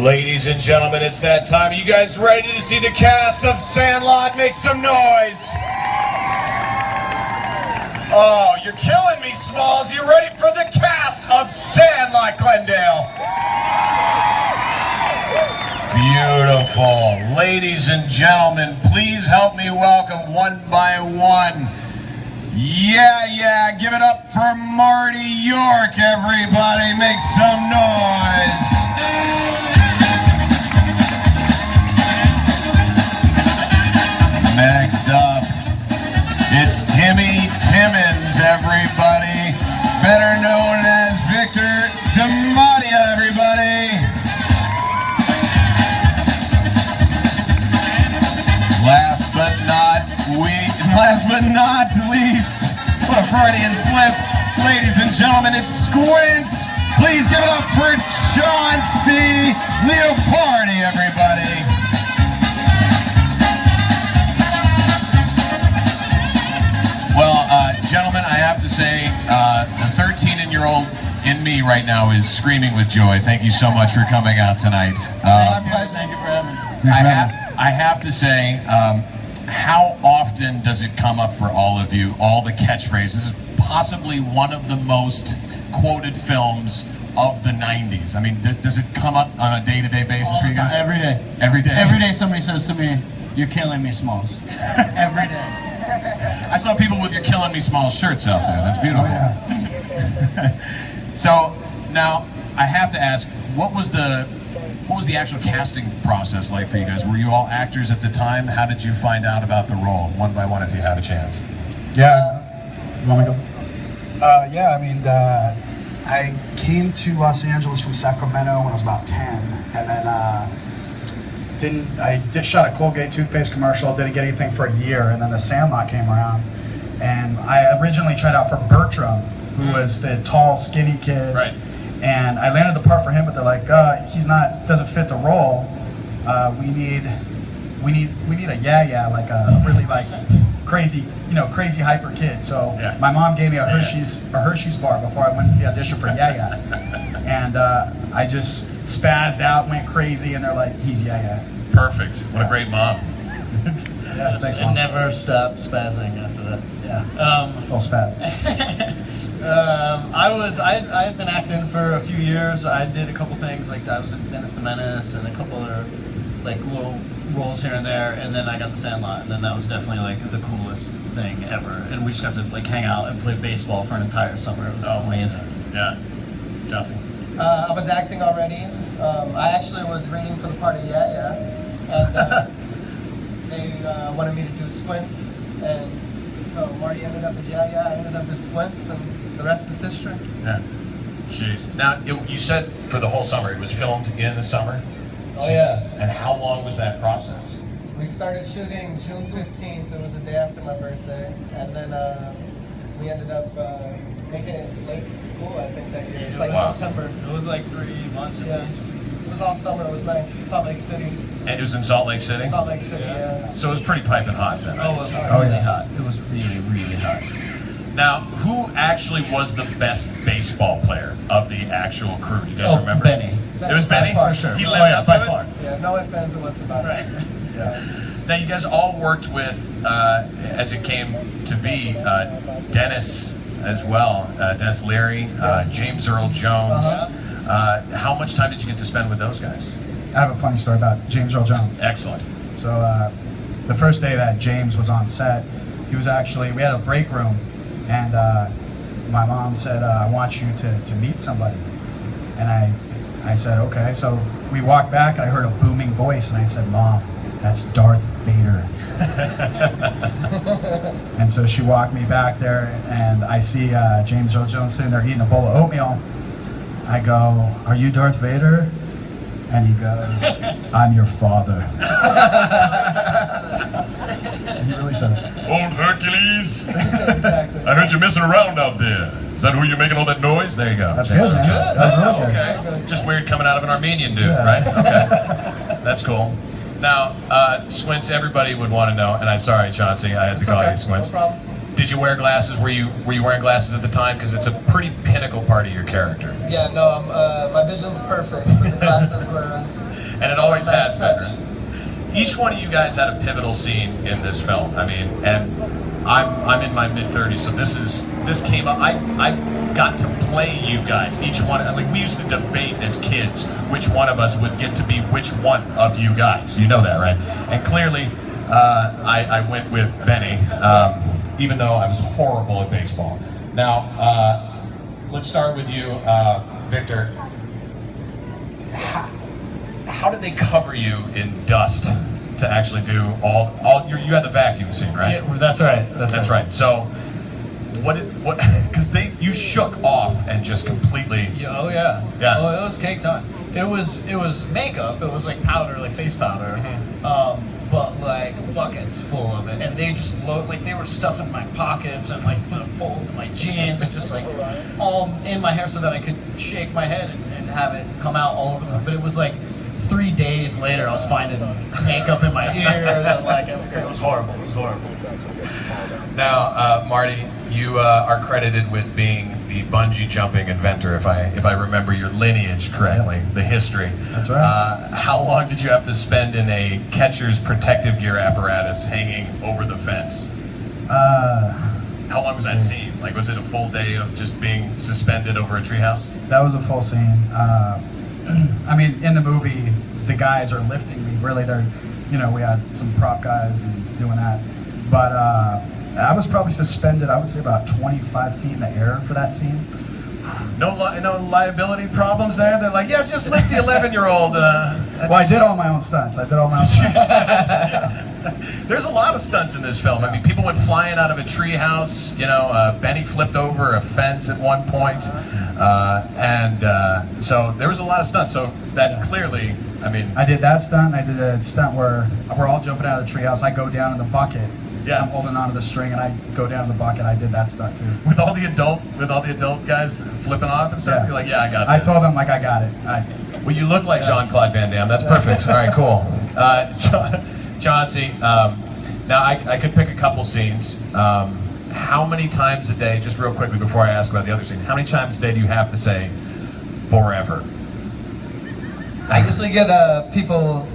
Ladies and gentlemen, it's that time. Are you guys ready to see the cast of Sandlot? Make some noise. Oh, you're killing me, Smalls. You ready for the cast of Sandlot, Glendale? Beautiful. Ladies and gentlemen, please help me welcome one by one. Yeah, give it up for Marty York, everybody. Make some noise. Next up, it's Timmy Timmons, everybody. Better known as Victor DiMattia, everybody. Last but not least, what a Freudian slip. Ladies and gentlemen, it's Squints. Please give it up for Chauncey Leopardi, everybody. Well, gentlemen, I have to say, the 13-year-old in me right now is screaming with joy. Thank you so much for coming out tonight. Thank you for having me. I have to say, how often does it come up for all of you, all the catchphrases? This is possibly one of the most quoted films of the 90s. I mean, does it come up on a day-to-day basis for you guys? Every day. Every day? Every day somebody says to me, "You're killing me, Smalls." Every day. I saw people with "You're killing me" Smalls shirts out there. That's beautiful. Oh, yeah. So, now, I have to ask, what was the actual casting process like for you guys? Were you all actors at the time? How did you find out about the role, one by one, if you have a chance? Yeah. You want me to go? Yeah, I mean, I came to Los Angeles from Sacramento when I was about 10, and then I shot a Colgate toothpaste commercial, didn't get anything for a year, and then The Sandlot came around, and I originally tried out for Bertram, who was the tall, skinny kid. Right. And I landed the part for him, but they're like, doesn't fit the role. We need a like a really like crazy hyper kid. So yeah. My mom gave me a Hershey's bar before I went to the audition for and I just spazzed out, went crazy, and they're like, he's Perfect. What a great mom. Yeah, thanks, It Mom. never stopped spazzing after that. Yeah. Still spaz. I had been acting for a few years. I did a couple things, like I was in Dennis the Menace and a couple other like little roles here and there, and then I got The Sandlot, and then that was definitely like the coolest thing ever. And we just got to like hang out and play baseball for an entire summer. It was amazing. Yeah. Chauncey? I was acting already. I actually was reading for the part of and they wanted me to do Squints, and so Marty ended up as I ended up as Squints, and the rest is history. Yeah. Jeez. Now, you said for the whole summer, it was filmed in the summer? Oh yeah. And how long was that process? We started shooting June 15th. It was the day after my birthday, and then we ended up making it late to school. I think that year. It's like September. It was like 3 months at least. It was all summer. It was nice. Salt Lake City. And it was in Salt Lake City? Salt Lake City. Yeah. So it was pretty piping hot then. Oh, it was really hot. It was really, really hot. Now, who actually was the best baseball player of the actual crew? Do you guys remember? Benny. It was Benny? By far. For sure. He lived up to by it? far. Yeah. No ifs, ands, or what's about Right. it. Yeah. Now, you guys all worked with, as it came to be, Dennis as well. Dennis Leary, James Earl Jones. How much time did you get to spend with those guys? I have a funny story about James Earl Jones. Excellent. So the first day that James was on set, we had a break room, and my mom said, I want you to meet somebody. And I said, okay. So we walked back, and I heard a booming voice, and I said, Mom, that's Darth Vader. And so she walked me back there, and I see James Earl Jones sitting there eating a bowl of oatmeal. I go, are you Darth Vader? And he goes, I'm your father. He really said it. Old Hercules! Exactly. I heard you messing around out there. Is that who you're making all that noise? There you go. That's James good, Earl man. Jones. That's really Oh, good. okay. Just weird coming out of an Armenian dude, Yeah. right? Okay. That's cool. Now, Squints, everybody would want to know, and I'm sorry, Chauncey, I had to call you Squints. No problem. Did you wear glasses? Were you wearing glasses at the time? Because it's a pretty pinnacle part of your character. Yeah, no, my vision's perfect, but the glasses were And it always has been. Stretch. Each one of you guys had a pivotal scene in this film. I mean, and I'm in my mid-30s, so this came up. I got to play you guys. Each one, like we used to debate as kids which one of us would get to be which one of you guys. You know that, right? And clearly, I went with Benny, even though I was horrible at baseball. Now, let's start with you, Victor. How did they cover you in dust to actually do all you had the vacuum scene, right? Yeah, that's right. That's right. So, what? Because you shook off and just completely. Yeah, oh yeah. Yeah. Oh, it was cake time. It was makeup. It was like powder, like face powder. But like buckets full of it, and they just they were stuffing my pockets and like the folds of my jeans and just like all in my hair so that I could shake my head and have it come out all over them. But it was like 3 days later, I was finding makeup in my ears and like it was horrible. It was horrible. Now, Marty, you are credited with being the bungee jumping inventor, if I remember your lineage correctly, the history. That's right. How long did you have to spend in a catcher's protective gear apparatus hanging over the fence? How long was that scene? Like, was it a full day of just being suspended over a treehouse? That was a full scene. I mean, in the movie, the guys are lifting me. Really, we had some prop guys and doing that. But I was probably suspended, I would say about 25 feet in the air for that scene. No liability problems there? They're like, yeah, just lift the 11-year-old. Well, I did all my own stunts. There's a lot of stunts in this film. I mean, people went flying out of a treehouse. Benny flipped over a fence at one point. So there was a lot of stunts. So that clearly, I mean... I did that stunt. I did a stunt where we're all jumping out of the treehouse. I go down in the bucket. Yeah. I'm holding onto the string and I go down in the bucket. I did that stunt too. With all the adult guys flipping off and stuff? Yeah. You're like, yeah, I got this. I told them, like, I got it. Well, you look like Jean-Claude Van Damme. That's perfect. All right, cool. Chauncey, now I could pick a couple scenes. How many times a day, just real quickly before I ask about the other scene, how many times a day do you have to say forever? I usually get people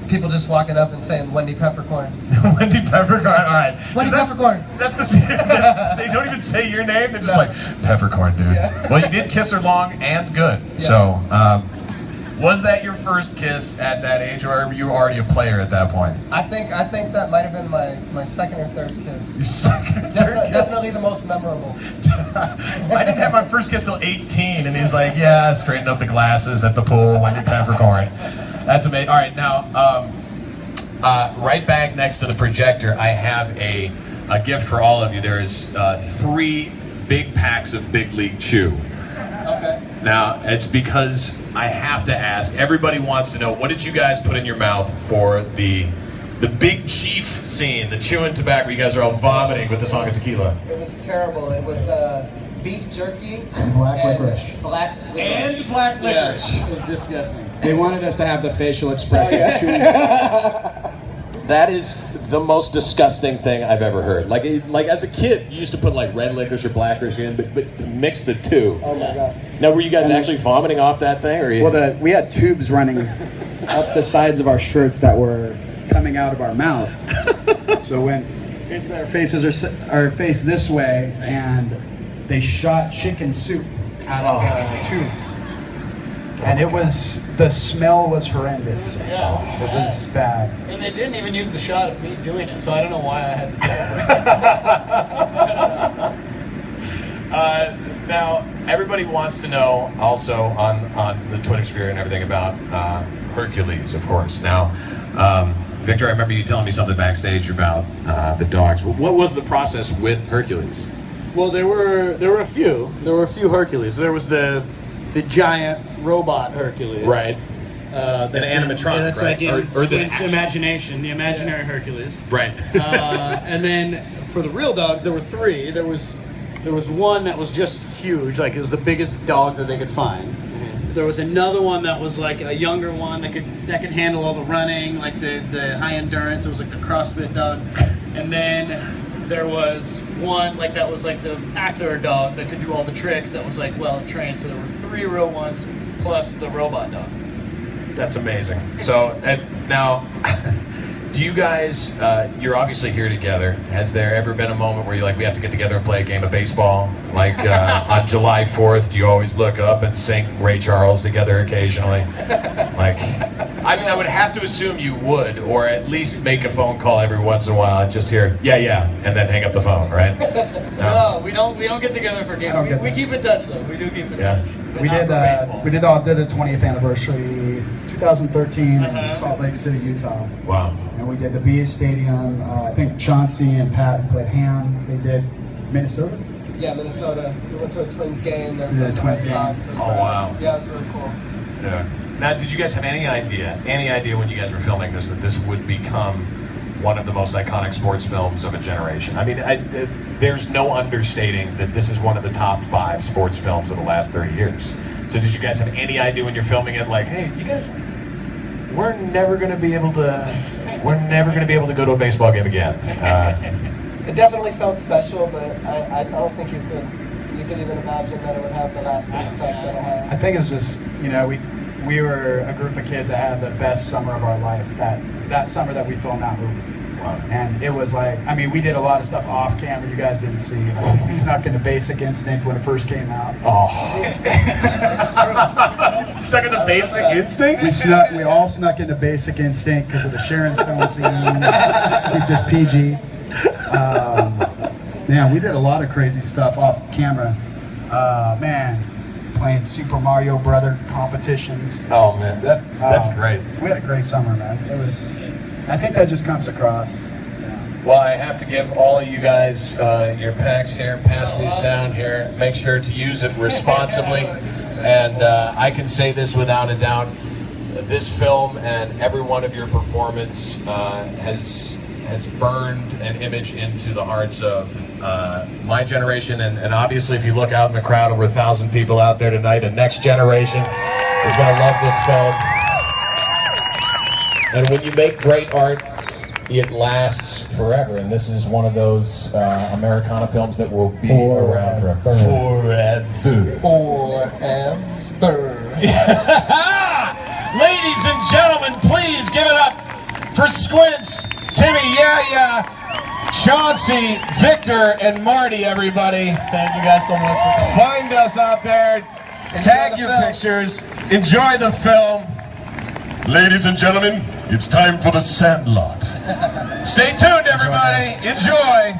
just walking up and saying Wendy Peppercorn. Wendy Peppercorn, all right. Wendy Peppercorn. That's the scene. They don't even say your name. They're just like, Peppercorn, dude. Yeah. Well, you did kiss her long and good. Yeah. So, was that your first kiss at that age, or were you already a player at that point? I think that might have been my second or third kiss. Your second or third kiss? Definitely the most memorable. I didn't have my first kiss till 18, and he's like, yeah, straighten up the glasses at the pool, Wendy Peppercorn. That's amazing. All right, now, right back next to the projector, I have a gift for all of you. There's 3 big packs of Big League Chew. Okay. Now, it's because I have to ask. Everybody wants to know, what did you guys put in your mouth for the Big Chief scene, the chewing tobacco? You guys are all vomiting with the song of tequila. It was terrible. It was beef jerky and black licorice. Black licorice. And black licorice. Yeah, it was disgusting. They wanted us to have the facial expression. That is the most disgusting thing I've ever heard. Like as a kid, you used to put like red licorice or black licorice in, but to mix the two. Oh my god! Now, were you guys actually vomiting off that thing, or? Well, we had tubes running up the sides of our shirts that were coming out of our mouth. So when basically our faces are faced this way, and they shot chicken soup out of the tubes. And the smell was horrendous. Yeah. It was bad. And they didn't even use the shot of me doing it, so I don't know why I had to say it. Now, everybody wants to know also on the Twitter sphere and everything about Hercules, of course. Now, Victor, I remember you telling me something backstage about the dogs. What was the process with Hercules? Well, there were a few. There were a few Hercules. There was the giant robot Hercules. Right. That's an animatronic, that's right? like in Or the Squints' imagination, the imaginary Hercules. Right. And then for the real dogs, there were 3. There was one that was just huge, like it was the biggest dog that they could find. Mm-hmm. There was another one that was like a younger one that could handle all the running, like the high endurance. It was like the CrossFit dog. And then there was one that was like the actor dog that could do all the tricks, that was like well trained. So there were 3 real ones plus the robot dog. That's amazing. So now, do you guys? You're obviously here together. Has there ever been a moment where you're like, we have to get together and play a game of baseball? Like on July 4th, do you always look up and sing Ray Charles together occasionally? Like, I mean, I would have to assume you would, or at least make a phone call every once in a while and just hear, yeah, and then hang up the phone, right? No, we don't get together for games. We keep in touch though. We do keep in touch. We did the 20th anniversary 2013 in Salt Lake City, Utah. Wow. And we did the Bees Stadium. I think Chauncey and Pat played Ham. They did Minnesota. Yeah, Minnesota. We went to a Twins game. Yeah, Twins game. Oh, wow. Yeah, it was really cool. Yeah. Now, did you guys have any idea when you guys were filming this, that this would become one of the most iconic sports films of a generation? I mean, there's no understating that this is one of the top 5 sports films of the last 30 years. So did you guys have any idea when you're filming it, like, hey, you guys, we're never going to be able to go to a baseball game again? It definitely felt special, but I don't think you could even imagine that it would have the lasting effect that it had. I think it's just, we were a group of kids that had the best summer of our life. That summer that we filmed that movie. Wow. And it was like, I mean, we did a lot of stuff off camera you guys didn't see. We snuck into Basic Instinct when it first came out. Oh. Stuck into Basic Instinct? We all snuck into Basic Instinct because of the Sharon Stone scene. Keep this PG. Yeah, we did a lot of crazy stuff off camera. Man, playing Super Mario Brother competitions. Oh man, that's great. We had a great summer, man. It was. I think that just comes across. Well, I have to give all of you guys your packs here. Pass these down here. Make sure to use it responsibly. And I can say this without a doubt: this film and every one of your performance has burned an image into the hearts of my generation, and obviously if you look out in the crowd, over 1,000 people out there tonight, a next generation is going to love this film. And when you make great art, it lasts forever, and this is one of those Americana films that will be around forever. Ladies and gentlemen, please give it up for Squints, Timmy, Chauncey, Victor, and Marty, everybody. Thank you guys so much for coming. Find us out there, tag your pictures, enjoy the film. Ladies and gentlemen, it's time for the Sandlot. Stay tuned, everybody. Enjoy.